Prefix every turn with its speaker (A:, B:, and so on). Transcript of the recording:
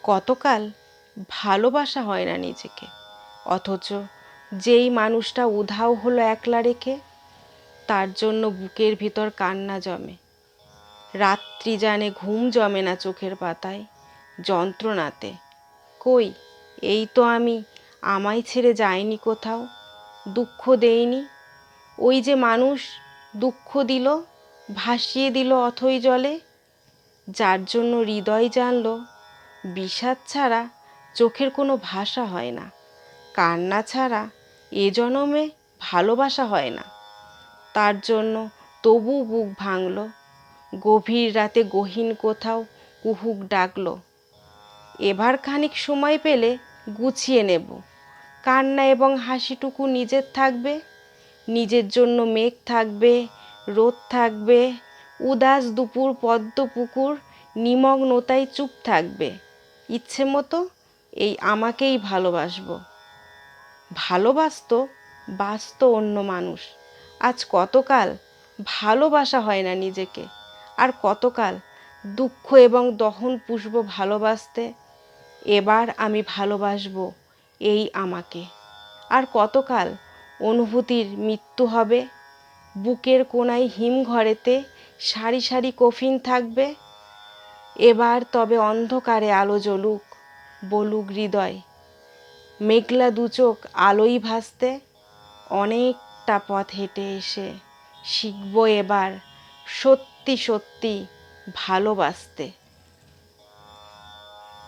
A: কতকাল ভালোবাসা হয় না নিজেকে, অথচ যেই মানুষটা উধাও হলো একলা রেখে, তার জন্য বুকের ভিতর কান্না জমে। রাত্রি জানে ঘুম জমে না চোখের পাতায় যন্ত্রণাতে। কই, এই তো আমি, আমায় ছেড়ে যায়নি কোথাও, দুঃখ দেয়নি। ওই যে মানুষ দুঃখ দিল, ভাসিয়ে দিল অথই জলে, যার জন্য হৃদয় জানল বিষাদ ছাড়া চোখের কোনো ভাষা হয় না, কান্না ছাড়া এ জনমে ভালোবাসা হয় না। তার জন্য তবু বুক ভাঙল, গভীর রাতে গহীন কোথাও কুহুক ডাকলো। এবার খানিক সময় পেলে গুছিয়ে নেব, কান্না এবং হাসিটুকু নিজের থাকবে। নিজের জন্য মেঘ থাকবে, রোদ থাকবে, উদাস দুপুর পদ্ম পুকুর নিমগ্নতায় চুপ থাকবে। ইচ্ছে মতো এই আমাকেই ভালোবাসবো। ভালোবাসতো বাসতো অন্য মানুষ। আজ কতকাল ভালোবাসা হয় না নিজেকে, আর কতকাল দুঃখ এবং দহন পুষব ভালোবাসতে। এবার আমি ভালোবাসবো এই আমাকে। আর কতকাল অনুভূতির মৃত্যু হবে, বুকের কোনায় হিমঘরেতে সারি সারি কফিন থাকবে। এবার তবে অন্ধকারে আলো জ্বলুক, বলুক হৃদয়, মেঘলা দুচোখ আলোই ভাসতে। অনেকটা পথ হেঁটে এসে শিখব এবার সত্যি সত্যি ভালোবাসতে।